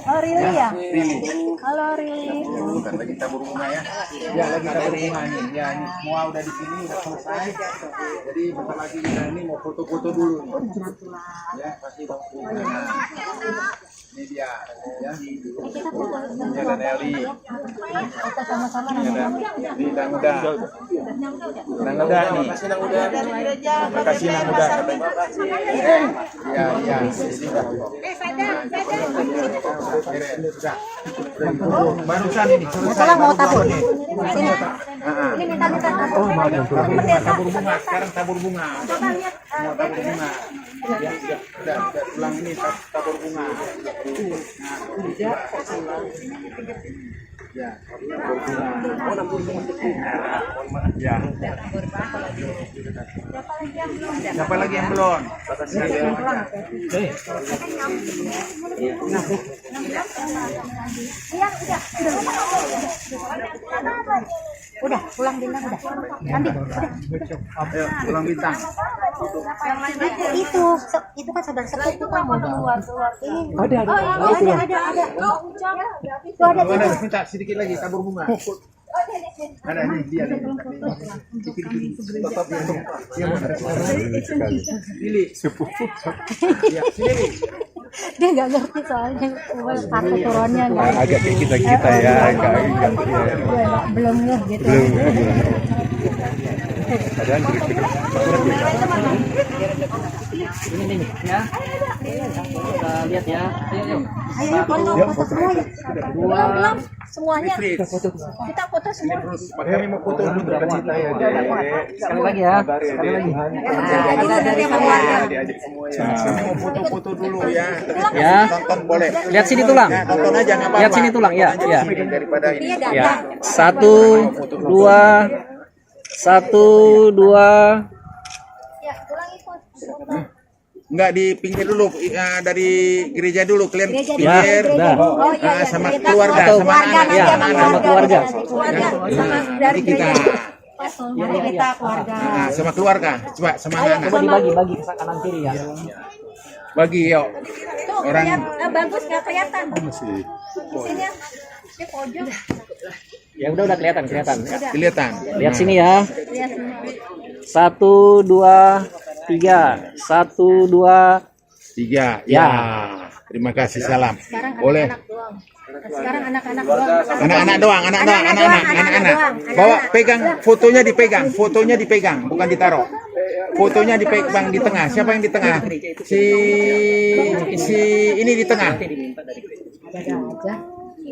Oh, Rili ya? Rili. Halo, Rili. Bukan lagi tabur bunga ya. Ya lagi tabur bunga nih. Ya ini semua udah di sini udah selesai. Jadi bentar lagi kita ini mau foto-foto dulu nih. Ya, pasti foto. Ini dia ya. Ini ada Nelly. Foto sama-sama Ini ada ini Nangda. Nangda nih. Terima kasih Nangda. Ya, ya. Barusan ini Salah mau tabur. nih. Sini. Ini minta Oh, tabur bunga. Sekarang tabur bunga. Mau tabur bunga. Ya, udah pulang ini tabur bunga. Ya, tabur bunga. Ya. Siapa lagi yang belum? Udah, pulang bilang udah. Nanti. Ayo, pulang bintang. Itu kan saudara sepupu kamu. Ada. Ada. Itu ada. Mana minta sedikit lagi tabur bunga. Ada nih dia. Tetap yang Lili. Sepupu. Ya, sini. Dia nggak ngerti soalnya kartu turunnya nggak. Agak kayak kita ya, agak Belum ngeh gitu. Padahal Lihat ya. Ayo foto semua ya. Belum semuanya. Kita foto semua. Kami mau foto dulu bercita ya. Sekali lagi ya. Sekali lagi. Kami mau foto-foto dulu ya. Ya. Nonton boleh. Lihat sini tulang. Ya, nonton aja nggak apa-apa. Lihat sini tulang ya. Nonton Ya. aja daripada ini. Ya. 1, 2, 1, 2. Ya, tulang itu. Enggak di pinggir dulu dari gereja dulu kalian Gereja dulu. pinggir. Dah. Oh iya, Sama kita keluarga, Atau- sama anak, ya, sama anak. sama keluarga. Keluarga sama dari Jadi kita Jadi kita keluarga. sama keluarga, coba sama anak. Bagi ke kanan kiri ya. Bagi yuk. Tuh, Orang bagus nggak kelihatan. Sini ya. Di pojok. Ya udah kelihatan. kelihatan. Lihat sini ya. Lihat sini. 1, 2, 3. 1, 2. 3. Ya. Ya. Terima kasih, salam. Sekarang Boleh. anak-anak doang. Sekarang anak-anak doang. Anak-anak doang, anak-anak. Bawa pegang fotonya dipegang, bukan ditaruh. Fotonya dipegang di tengah. Siapa yang di tengah? Si ini di tengah.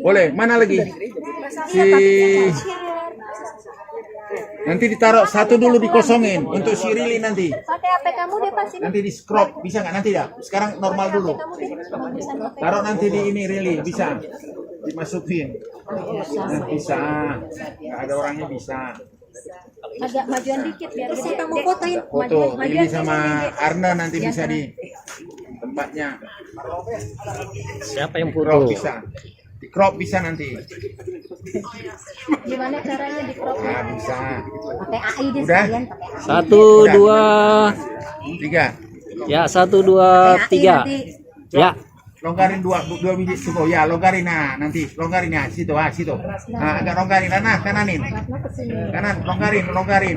Boleh. Mana lagi? Nanti ditaruh satu dulu dikosongin untuk si Rili nanti. Pakai HP kamu deh pas ini. Nanti di scrop bisa nggak nanti dah? Sekarang normal dulu. Taruh nanti di ini Rili bisa dimasukin. Nah, bisa. Nggak ada orangnya bisa. Agak majuan dikit biar Siapa mau fotoin? Foto Billy sama Arna nanti bisa di tempatnya. Siapa yang Crop bisa. Di crop bisa nanti. Gimana caranya di crop? Nah, bisa. Pakai AI deh Udah? sekalian, pakai AI. 1, 2, 3. ya 1, 2, 3. Ya. Longgarin dua biji cukup ya, longgarin nah nanti longgarin ya situ nah agak longgarin nah kananin kanan longgarin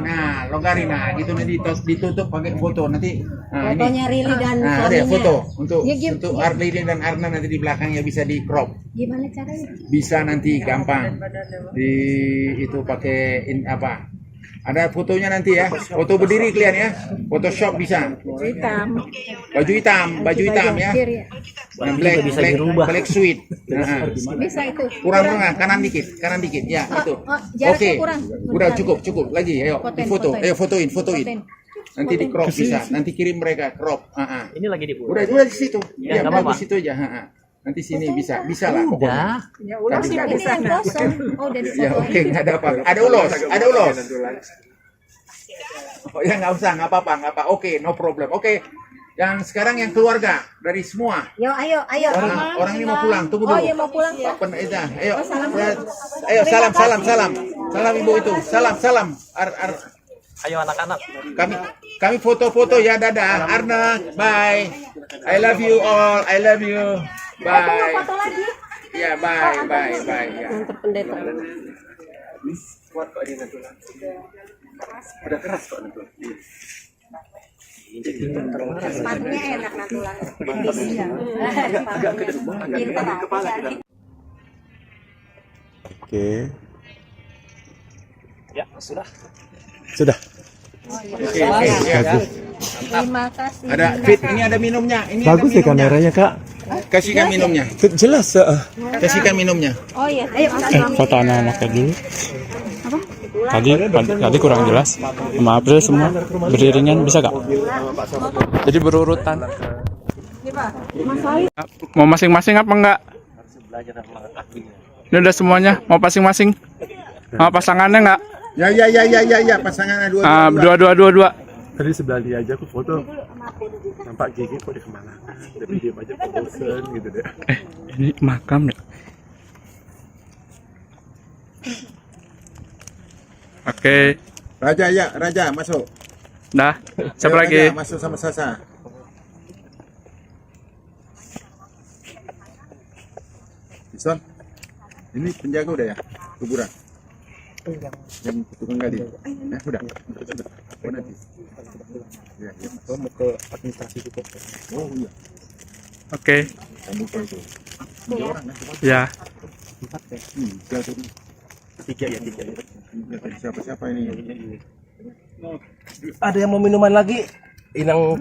nah gitu nanti ditutup pakai foto nanti nah Fotonya ini Rili dan nah ada suaminya. foto untuk Ya, Arlene dan Arna nanti di belakangnya bisa di crop, Gimana caranya? bisa nanti gampang di itu pakai apa ada fotonya nanti ya, foto berdiri kalian ya, Photoshop bisa baju hitam ya. Nah, black suite. Nah, Bisa itu. kurang kanan dikit ya itu. Jaraknya Oke, kurang. udah cukup lagi, ayo foto, fotoin. Nanti di crop bisa, nanti kirim mereka crop. Ini lagi di Udah di situ, ya bagus itu aja. Nanti sini bisa lah. Udah. Tapi Ini yang kosong. Oh, udah ya difotoin. oke, nggak ada apa. Ada ulos. Oh ya nggak usah, nggak apa. Oke, no problem. Oke, yang sekarang yang keluarga dari semua. Yo, ayo. Orang ini mau pulang, tunggu dulu. Oh, iya mau pulang. Pak Peneda, ayo, ayo salam ibu itu, salam. Ayo anak-anak. Kami foto-foto ya, dadah. Arna, bye. I love you all, I love you. Bye. Foto lagi. Ya, bye. Ya. Mantap pendeta. Kuat kok dia natulan. Udah keras kok natulan. Sepatunya enak natulang. Oke. Ya, sudah. Oke, ya. Terima kasih. Ada fit, ini ada minumnya. Ini Bagus ada deh kameranya, Kak. Kasihkan minumnya. Jelas. Kasihkan minumnya. Oh iya, ayo. Foto anak-anaknya dulu. Tadi kurang jelas. Maaf deh semua. Beriringan bisa Kak? Jadi berurutan. Mau masing-masing apa enggak? Ini udah semuanya. Mau masing-masing? Mau pasangannya enggak? Ya, pasangan Dua. Tadi sebelah dia aja aku foto, nampak gigi kok di kemana? Tapi dia aja kok bosen gitu deh. Ini makam ya? Oke. Raja masuk. Dah. Siapa Ayo, lagi? Raja, masuk sama Sasa. Ison, ini penjaga udah ya kuburan. Yang tukang gali. Udah. Oh, nanti. Ya. Mau ke administrasi juga. Oh iya. Oke. Kamu itu. Ya. Tiga ya. Siapa ini? Ada yang mau minuman lagi? Inang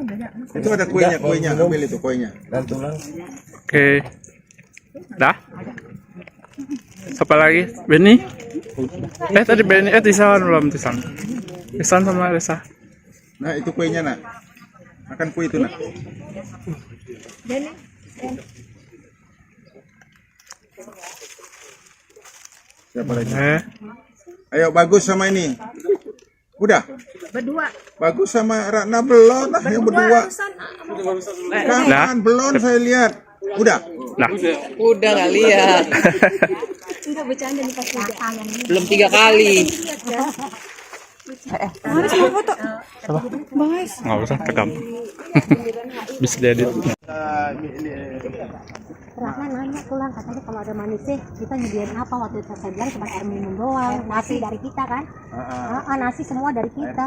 Itu ada kuenya. Ambil itu kuenya. dan tulang. Oke. Dah. Siapa lagi? Benny? Tadi Benny. Tisan belum Tisan. Tisan sama Resa. Nah, itu kuenya, Nak. Makan kue itu, Nak. Siapa lagi? Ayo, Bagus sama ini. Udah? Berdua. Bagus sama Ratna belum lah, yang berdua. Kapan? Belum saya lihat. Udah? Nah. Udah nggak lihat. Enggak bercanda nih pas Belum 3 kali. Nggak usah rekam. Bisa diedit. Rahman nanya pulang katanya kalau ada manisnya kita nyediain apa waktu itu saya bilang cuma air minum doang, nasi dari kita kan? Nasi semua dari kita.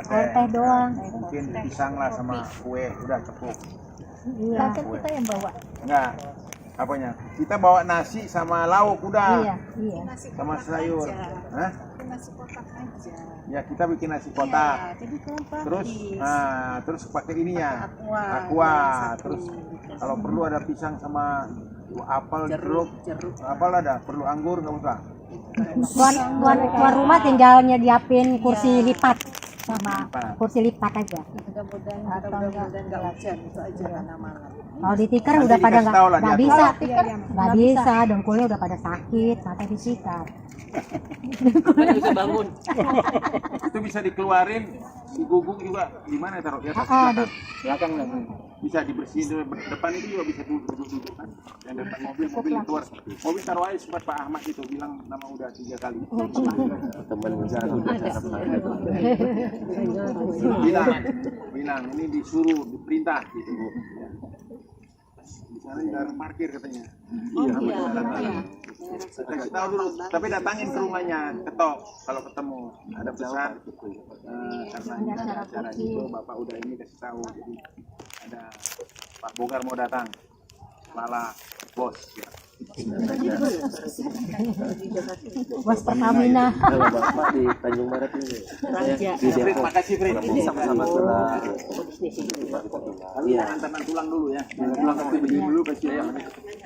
Air teh doang. Mungkin pisang lah sama kue, udah cukup. Iya. Kan kita yang bawa. Enggak. Apanya? Kita bawa nasi sama lauk udah. Iya. Sama sayur. Hah? Ya kita bikin nasi kotak. Terus terus pakai ininya. Aqua. Terus kalau perlu ada pisang sama apel, jeruk. Apel ada, perlu anggur enggak usah. Tuan rumah tinggal nyediapin kursi lipat. sama kursi lipat aja. Mudah-mudahan nggak hujan itu aja karena malam. Kalau di tikar Nanti udah pada dikasih tahu lah nggak jadwal. bisa, nggak bisa, dengkulnya udah pada sakit, mata disikat. Bisa bangun. Itu bisa dikeluarin, diguguk juga. Di mana taruh? Di atas belakang. Bisa dibersihin depan itu juga bisa duduk kan. Yang depan mobil keluar. Mobil taruh aja sempat Pak Ahmad itu bilang nama udah 3 kali. Teman bilang ini disuruh diperintah gitu. Di sana ada parkir katanya. Iya. Kasih tahu dulu, tapi datangin ke rumahnya, ketok kalau ketemu ada pesan karena ini ada acara itu Bapak udah ini kasih tahu, jadi ada Pak Bogar mau datang, Lala bos ya. Bos Pertamina. Kalau Bapak di Tanjung Barat ini. Fred, makasih Fred. Sama-sama tulang. Iya, antaran tulang dulu ya. Tulang kasih beli dulu kasih ayam.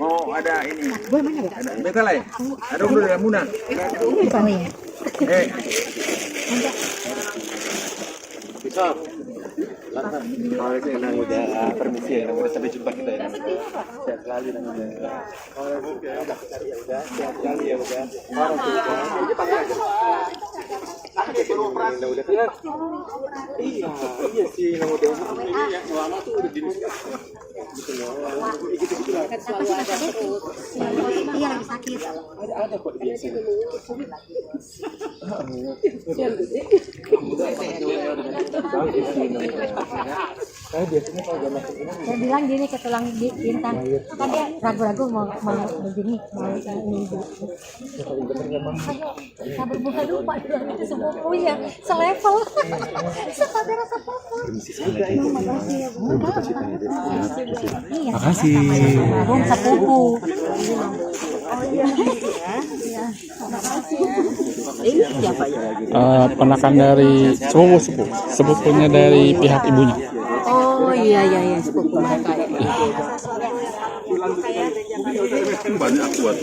Oh, ada ini. Ada beta lah ya. Ada dulu ya Muna. Bisa. Kalau itu yang udah permisi ya, udah sampai jumpa kita ya. Sehat selalu dan udah. Sehat sekali ya udah. Iya sih, yang udah yang lama tuh udah dinas. Iya lagi sakit. Ada kok biasa. Saya bilang gini ke tulang bintang, kan dia ragu-ragu mau begini, mau ini. Saya berbuka lupa itu sepupunya, selevel, saudara sepupu. Makasih ya Bu. Iya. Makasih. Bung sepupu. Ponakan dari sepupunya dari pihak ibunya. Oh iya sepupu mereka. Banyak buat.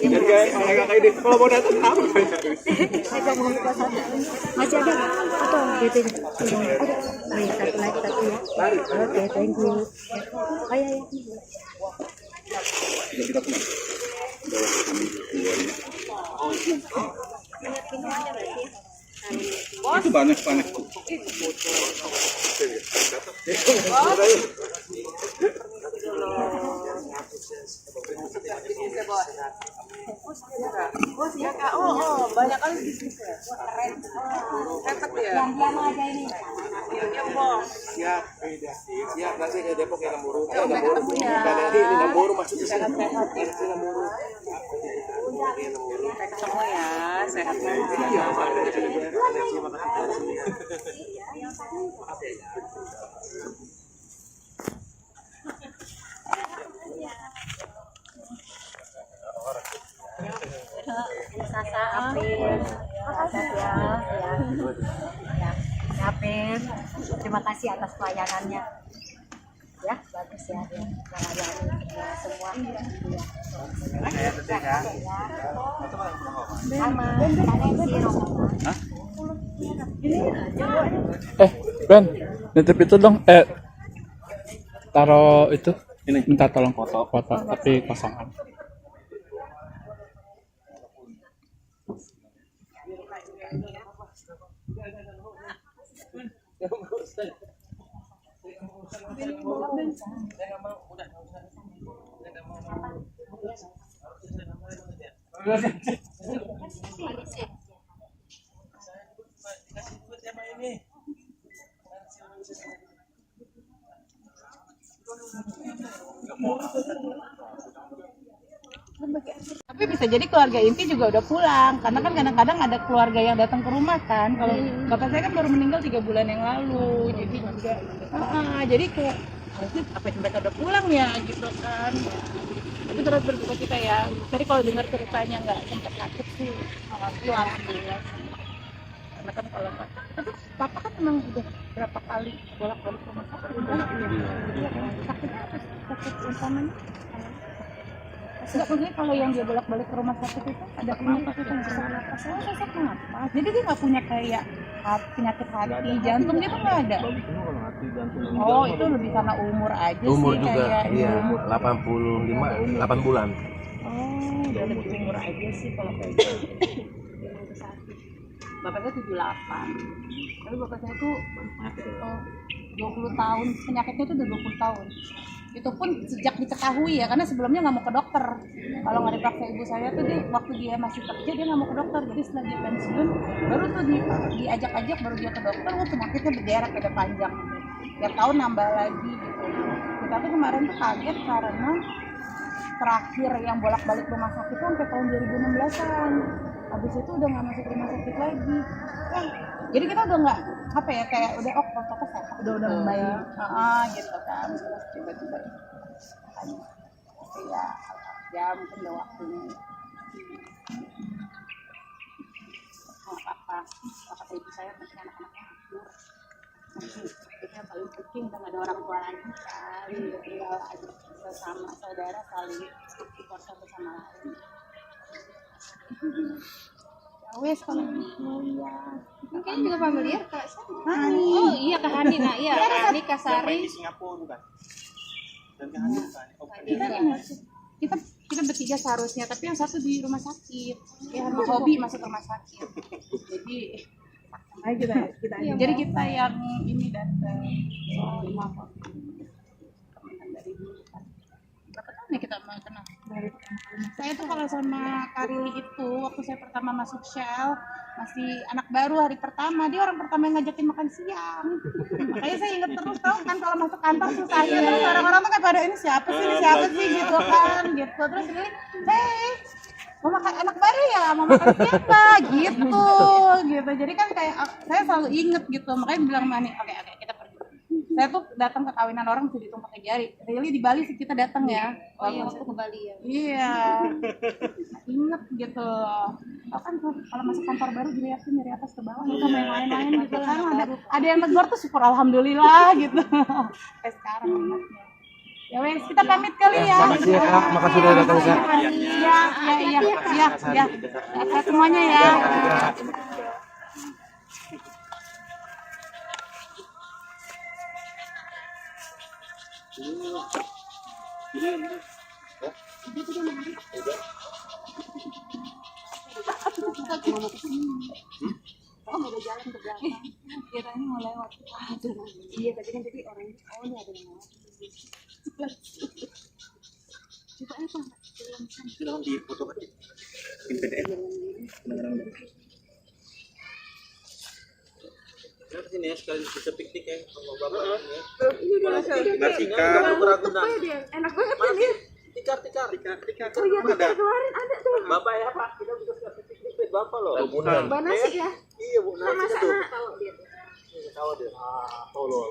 Kalau mau datang apa? Masih ada atau gitu? Ada. Satu lagi ya. Oke, thank you. Ayo. Itu banyak tuh. Banyak kali di situ. Repot ya. Yang dia mau aja ini. Dia bos. Siap, nanti ke Depok ya Namburu. Nanti di Namburu masuk ke sana. Namburu. Ketemu ya, sehat Sasa Apin, Apin, terima kasih atas pelayanannya. Ya, bagus ya, melayani semua. Sama, Ben, nitip itu dong. Taruh itu. Ini minta tolong foto tapi kosongan. Tapi bisa jadi keluarga inti juga udah pulang, karena kan kadang-kadang ada keluarga yang datang ke rumah kan. Kalau bapak saya kan baru meninggal 3 bulan yang lalu, jadi juga jadi kayak apa mereka udah pulang ya gitu kan. Tapi terus berduka kita ya. Jadi kalau dengar ceritanya nggak sempat sakit sih, alhamdulillah sih. Karena kan kalau tapi papa kan memang udah berapa kali bolak-balik rumah sakit udah sakitnya apa sakit utamanya? Enggak, maksudnya kalau yang dia bolak-balik ke rumah sakit itu ada penyakit itu sesak napas. Oh, sesak napas. Jadi dia nggak punya kayak penyakit hati, jantung dia tuh nggak ada. Oh, itu lebih karena umur aja Umur sih juga, kayak iya, umur. 8 bulan. Oh, udah lebih umur aja sih kalau kayak gitu. Bapak saya 78. Tapi bapak saya tuh 20 tahun, penyakitnya itu udah 20 tahun. Itu pun sejak diketahui ya, karena sebelumnya nggak mau ke dokter. Kalau nggak dipaksa ibu saya tuh dia, waktu dia masih kerja dia nggak mau ke dokter. Jadi setelah dia pensiun, baru tuh diajak-ajak baru dia ke dokter. Wah, penyakitnya berderak pada panjang. Tiap tahun nambah lagi gitu. Tapi kemarin tuh kaget karena terakhir yang bolak-balik rumah sakit tuh sampai tahun 2016-an. Habis itu udah nggak masuk rumah sakit lagi. Jadi kita udah nggak apa ya, kayak udah protokol sehat, udah membaik, gitu kan. Terus tiba-tiba ya mungkin udah waktunya. Nggak apa-apa, kata ibu saya penting anak-anaknya akur. Itu yang paling penting, udah nggak ada orang tua lagi kan. Tinggal aja bersama saudara saling support satu sama lain. Wes kalau gitu ya. Mungkin juga familiar Kak. Hani. Oh iya Kak Hani, nah iya Kak Hani Kak Sari. Di Singapura bukan? Dan Kak Hani bukan? Kita bertiga seharusnya, tapi yang satu di rumah sakit. Ya sama hobi masuk rumah sakit. Jadi jadi kita yang ini datang. Oh, maaf. Teman dari dulu kan. Berapa tahun ya kita kenal? Saya tuh kalau sama Karili itu waktu saya pertama masuk Shell masih anak baru, hari pertama dia orang pertama yang ngajakin makan siang. Makanya saya inget terus, tau kan kalau masuk kantor susahnya terus orang-orang tuh kayak pada ini siapa sih gitu kan gitu. Terus ini mau makan anak baru ya, mau makan siapa gitu. Jadi kan kayak saya selalu inget gitu, makanya bilang Mani oke kita pergi. Saya tuh datang ke kawinan orang bisa dihitung pakai jari. Really di Bali sih kita datang ya. Oh iya, waktu ke Bali ya. Iya. Inget gitu. Tau kan kalau masuk kantor baru dilihatin dari atas ke bawah gitu sama yang lain-lain gitu kan. Ada yang tegur tuh syukur alhamdulillah gitu. Sampai sekarang ingatnya. Ya wes, kita pamit kali ya. Makasih ya Kak, makasih udah datang Kak. Iya. Sehat semuanya ya. Oh, ada jalan ke belakang. Kiranya mau lewat. Iya, tadi kan orangnya ini ada yang lewat. Coba apa? Film di foto kan di PDF. Kita sini ya sekali bisa piknik ya sama bapak ya. Ini dia enak banget kan ya. Tikar. Oh iya, tikar kemarin ada tuh. Bapak ya Pak, kita bisa kasih piknik buat bapak loh. Mbak nasi ya? Iya Bu, nasi Masak tuh. tahu dia tuh. Tahu dia. Ah, tolol.